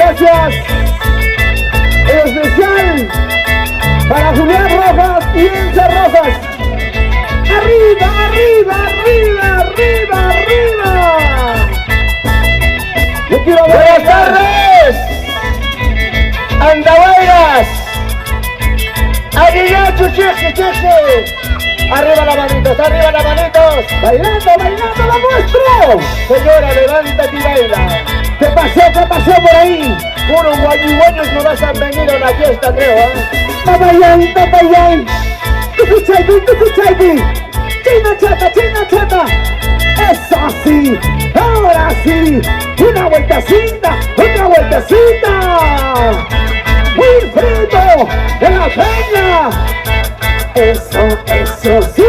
gracias. En especial para Julián Rojas y Elsa Rojas. ¡Arriba, arriba, arriba, arriba, arriba! Yo quiero ver. ¡Buenas tardes! ¡Andahuaylas! ¡Aguillacho, chiche, chiche! ¡Arriba las manitos, arriba las manitos! ¡Bailando, bailando, la muestro! Señora, levántate y baila. ¿Qué pasó por ahí? Puros guayiguayos no vas a venir a la fiesta, creo, ¿eh? Tapayan, tapayan. Tukuchaibi. China chata. Eso sí, ahora sí. Una vueltecita. Wilfredo de la Peña. Eso sí.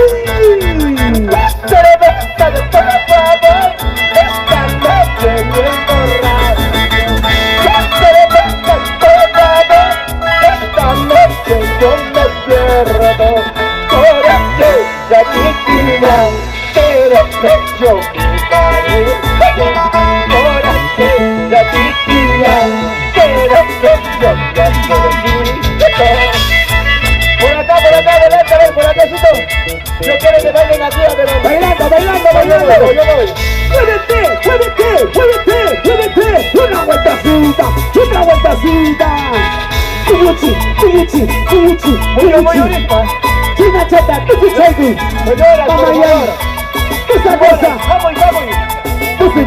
Por acá, yo quiero que bailen aquí, bailando. Yo voy. Muévete. Una vueltecita. Muy ahorita. China chata, tukuchaibi. Señora, Esa cosa. Vamos. Tusi.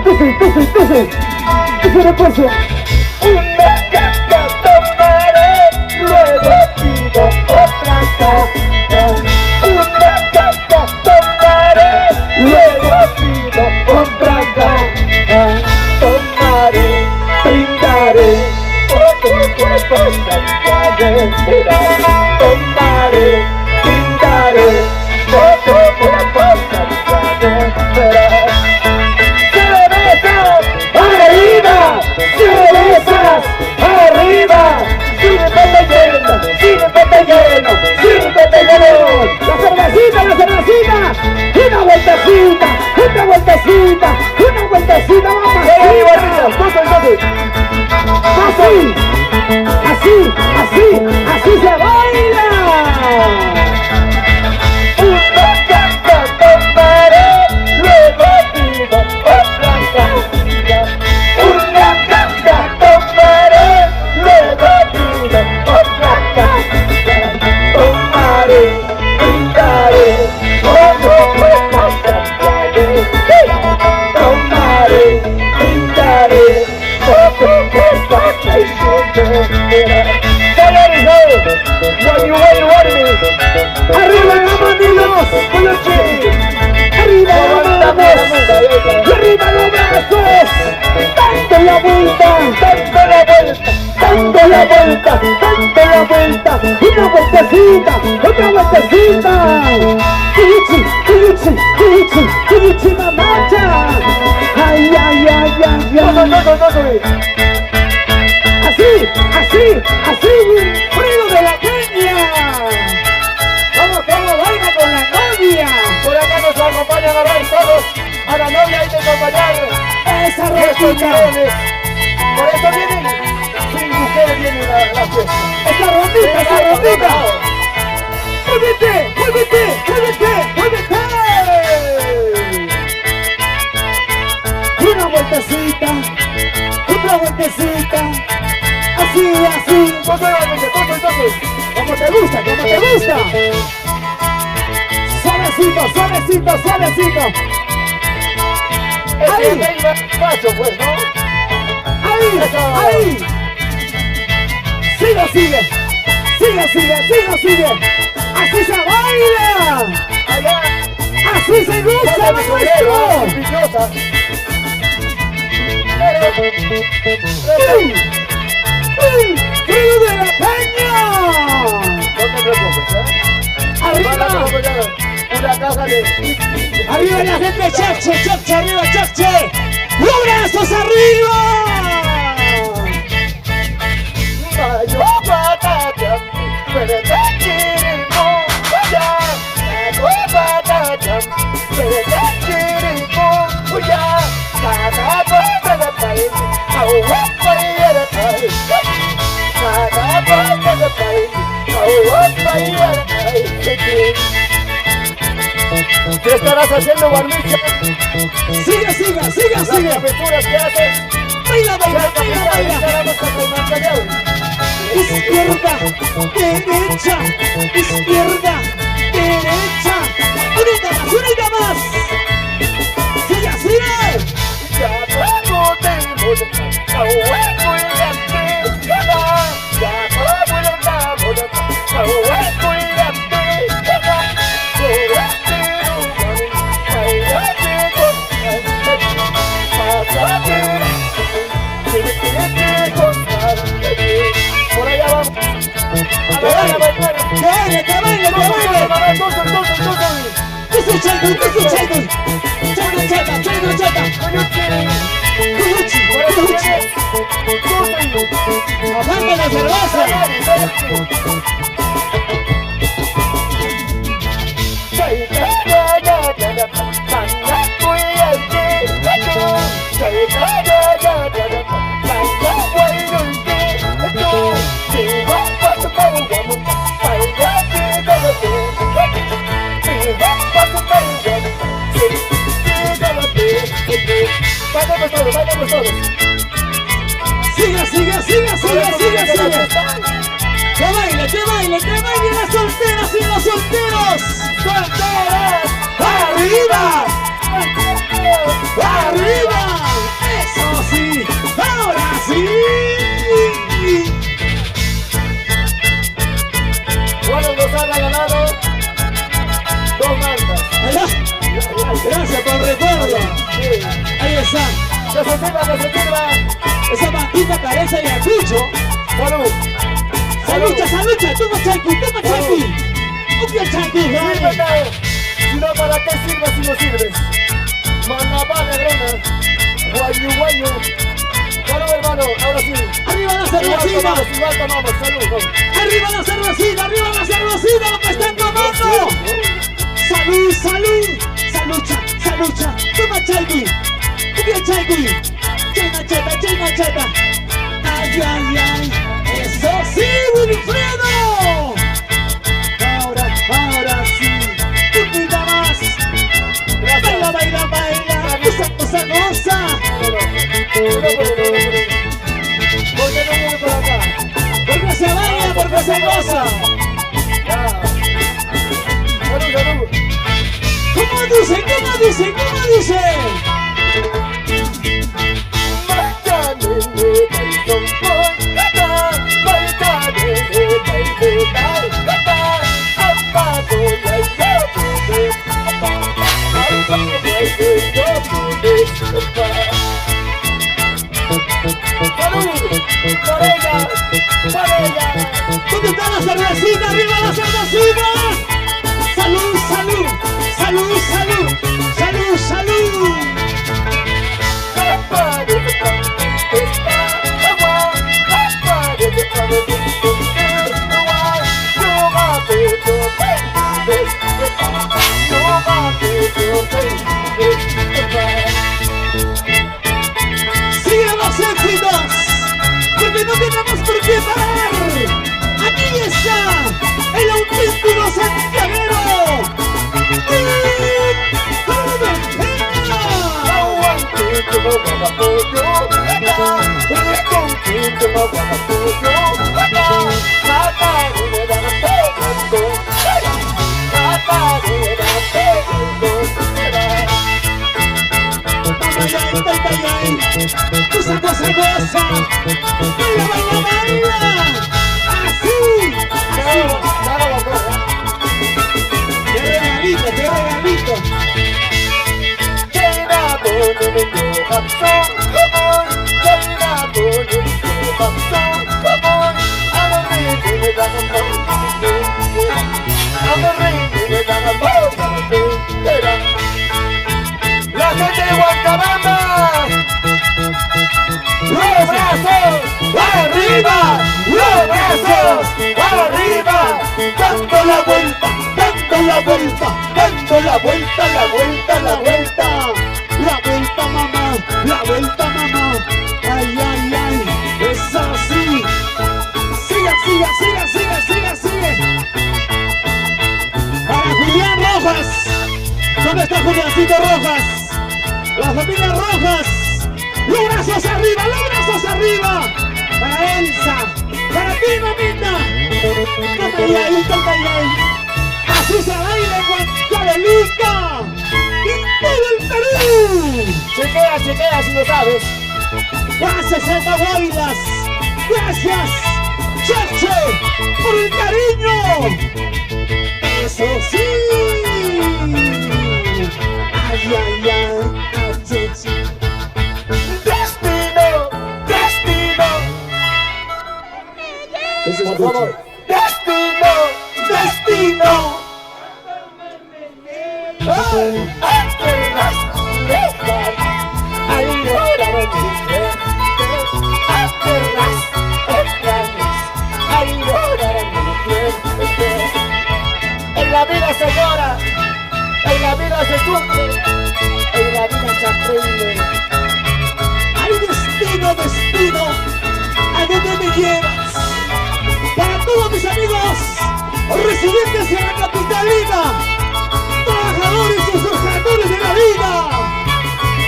Una caca tomaré, luego pido otra caca. Una caca tomaré, luego pido otra caca. Tomaré, brindaré, otro cuerpo saltaré. Tomaré, brindaré, otro cuerpo saltaré. La cervecita, una vueltecita, vamos así se baila. Una caca tomaré, luego pido otra caca. Una caca tomaré, luego pido otra caca. Tomaré, brindaré, otro cuerpo saltaré. Tomaré, brindaré, otro cuerpo saltaré. Arriba la manitos, arriba los brazos, dando la vuelta, otra vueltecita, Kiwichi mamacha, ay, así, Wilfredo de la Peña. Vamos, baila con la novia. Por acá nos acompañan a ver todos. A la novia hay que acompañar. Esa Estos rondita. millones. Por eso vienen. Sin mujeres vienen a la fiesta. Esa rondita. Muévete. Una vueltecita. Así. Entonces. Como te gusta. Suavecito. Ahí. Paso, pues, ¿no? Ahí. Sigue. Así se baila. Allá. Así se gusta lo nuestro. ¡Wilfredo de la Peña! No te preocupes, ¿eh? Arriba. Una caja de... Arriba la gente, Chache, arriba, Chache. ¡Los brazos arriba! ¿Qué estarás haciendo, Guarnicha? Sigue, sigue, sigue, Las sigue. aventuras que haces. Baila, baila, baila, baila. Izquierda, derecha, izquierda, derecha. Unita más. Sigue, sigue. Por allá vamos. Que baile, que baile, que baile. This is Chago, this is Chago. Chago, Chaga, Chago, Chaga. Cuchi, cuchi. Aguanta la cerveza. Vamos todos. Sigue, sigue, sigue, sigue, sigue, sigue. Que baile, que baile, que baile las solteras y los solteros. ¡Solteras! ¡Arriba! ¡Arriba! ¡Eso sí! ¡Ahora sí! Bueno, nos ha regalado 2 mantas. Gracias por el recuerdo. Ahí está. Que se sirva. Esa mantita cabeza y acucho. Salud. Salucha, salucha. Toma chaki, toma chaki. Un chaki, Sírvete. Si no, ¿para qué sirves si no sirves? Manapá, negrona. Guayu. Salud, hermano. Ahora sí. Arriba la cervecita. Igual tomamos. Salud. Arriba la cervecita, lo que están tomando. Salud, salud. Salucha. Toma chaki. Un chaki. Chena cheta. Ay. Eso sí, Wilfredo. Ahora sí. Poquita más. Baila. Goza. ¿Por qué no viene por acá? Porque se baila, porque se goza. Salud. ¿Cómo dice? ¿Dónde está la cervecita? ¡Arriba la cervecita! ¡Salud! ¡Sigan los éxitos! Porque no tenemos por qué parar. Aquí está el auténtico santiaguero. Cosa, baila. Así. Qué regalito. La gente de Guantabamba. ¡Los brazos arriba! Dando la vuelta. La vuelta, mamá. Ay. Es así. Sigue. Rojas. ¿Dónde está Juliancito Rojas? La familia Rojas. Los brazos arriba, los brazos arriba. Para Elsa, para ti, mamita. Canta ahí, canta ahí. Así se baila en Huancavelica y todo el Perú. Chequea si lo sabes. Gracias, Andahuaylas. Gracias, Cheche, por el cariño. Eso sí. Ay, ay, ay, Cheche. Destino, destino. Por favor. Destino, destino. Apenas dejar al llorar en mi frente. Apenas extrañas al llorar en mi frente. En la vida se llora, en la vida se sufre, en la vida se aprende. Ay, destino, destino, ¿a dónde me llevas? Para todos mis amigos residentes en la capitalina, trabajadores y forjadores de la vida,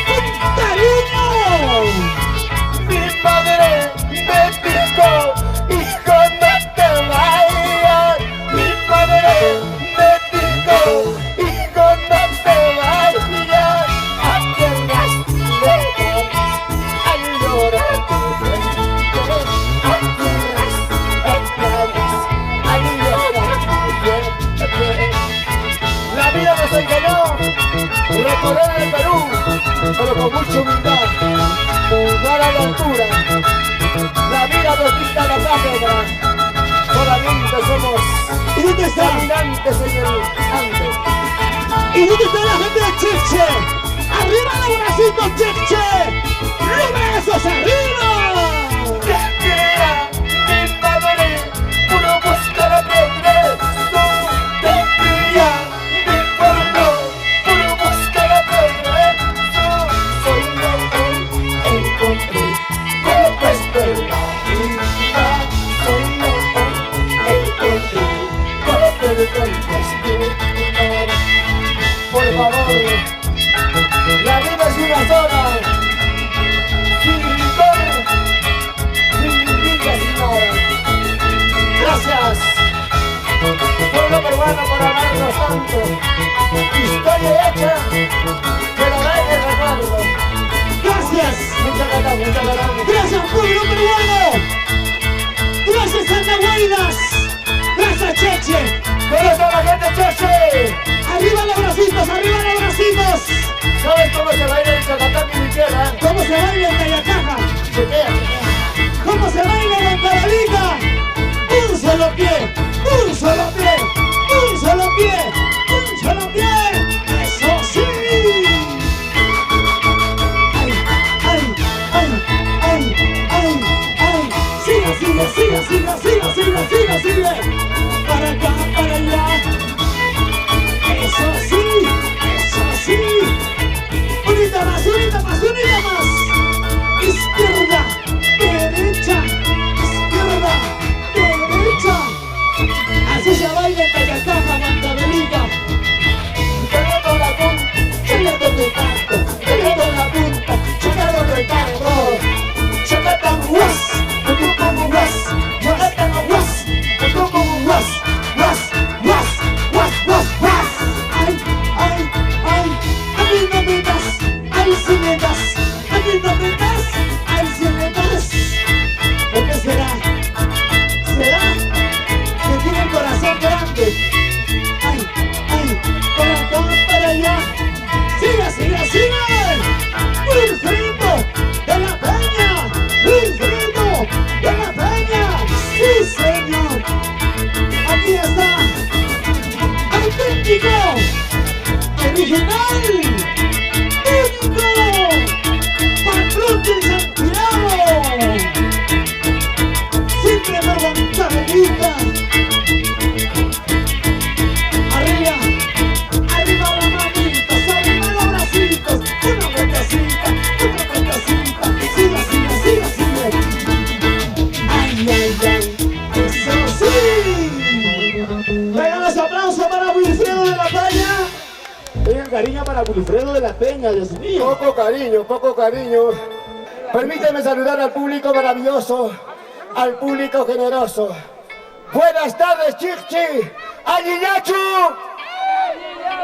¡con cariño! Mi padre me dijo, hijo, no te vayas. Mi padre me dijo, hijo, no te vayas. Apenas dejas al llorar tu frente. Apenas extrañas al llorar tu frente. La vida nos engañó, recorrer el Perú, pero con mucha humildad, dar a la altura. La vida nos quita la cátedra, solamente somos ¿Y dónde está? caminantes en el ande. ¿Y dónde está la gente de Cheche? ¡Arriba los bracitos, Cheche! ¡Los brazos arriba! Tendría mi padre, puro buscar progreso. Tendría mi pueblo, puro buscar progreso. Soy lo que encontré, como puesto en la vida. Soy lo que encontré, como puesto en la vida. Por favor, la vida es una sola. Sin rigor, sin vida, sin nada. Gracias, pueblo peruano, por amarnos tanto. Historia hecha, pero nadie recuerdo. ¡Gracias! Muchas gracias, muchas gracias. ¡Gracias, pueblo peruano! ¡Gracias, Andahuaylas! ¡Gracias, Cheche! ¿Dónde está la gente, Cheche? ¡Arriba los bracitos, arriba los bracitos! ¿Sabes cómo se baila el Chacatán y mi tierra? ¿Cómo se baila en Cayacaja? Chequea. ¿Cómo se baila en Huancavelica? ¡Un solo pie! ¡Un solo pie! ¡Un solo pie! ¡Un solo pie! ¡Eso sí! ¡Ay, ay, ay, ay, ay, ay! ¡Sigue, sigue, sigue, sigue, sigue, sigue, sigue, sigue! ¡Para acá, para allá! ¡Eso sí! ¡Eso sí! ¡Unita más, unita más, unita más! ¡Izquierda, derecha! ¡Izquierda, derecha! Así se baila en Cayacaja, Huancavelica. Llegando la punta, Llegando de tanto, llegando la punta, llegando de tanto. Chacatán, was, tú como was, Chacatán, was, tú como was, was. Ay, ay, ay, a mí no me das, ay, si me das, a mí no me das, ay, si me das. ¿Por qué será? ¿Será que tiene el corazón grande? para Wilfredo de la Peña, Dios mío. Poco cariño, poco cariño. Permíteme saludar al público maravilloso, al público generoso. Buenas tardes, Chichi. ¡Añiñachu!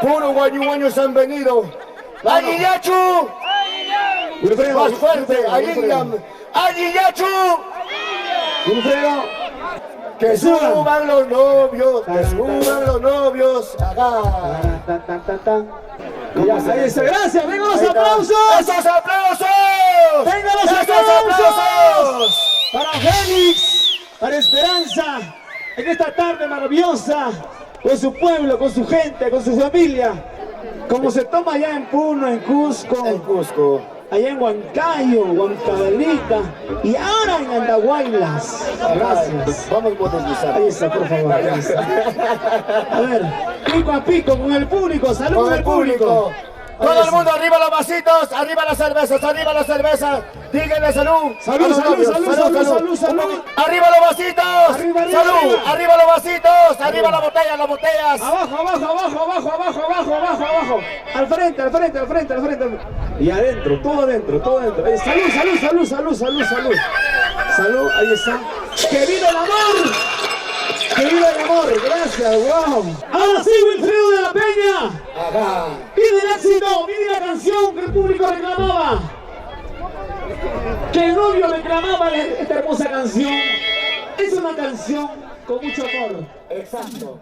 Puro guañuguaños han venido. ¡Añiñachu! Wilfredo, Más fuerte, Wilfredo. ¡Añiñachu! Wilfredo. Que suban los novios, que suban los novios. Acá. Ya está, ahí está. Gracias, vengan los Ahí está. aplausos. ¡Esos aplausos! ¡Vengan los ¡Esos aplausos! Para Félix, para Esperanza, en esta tarde maravillosa, con su pueblo, con su gente, con su familia, como se toma allá en Puno, en Cusco, En Cusco. allá en Huancayo, Huancavelica y ahora en Andahuaylas. Gracias. Vamos a modernizar. Ahí está, por favor. Ahí está. A ver, pico a pico con el público, salud Con el público. Todo el mundo arriba los vasitos, arriba las cervezas, arriba las cervezas. Díganle salud. Salud, a los salud, novios. salud, salud, salud. Arriba los vasitos. Arriba, arriba, Salud. arriba. Arriba los vasitos. Arriba las botellas, las botellas. Abajo, abajo, abajo, abajo, abajo, abajo, abajo, abajo. Al frente, al frente, al frente, al frente. Y adentro, todo adentro, todo adentro. Salud, salud, salud, salud, salud, salud. Salud, ahí está. ¡Que viva el amor! ¡Que viva el amor! Gracias, wow. Ahora sí, Wilfredo de la Peña. Acá. Pide el éxito, pide la canción que el público reclamaba. Que el novio reclamaba esta hermosa canción. Es una canción con mucho amor. Exacto.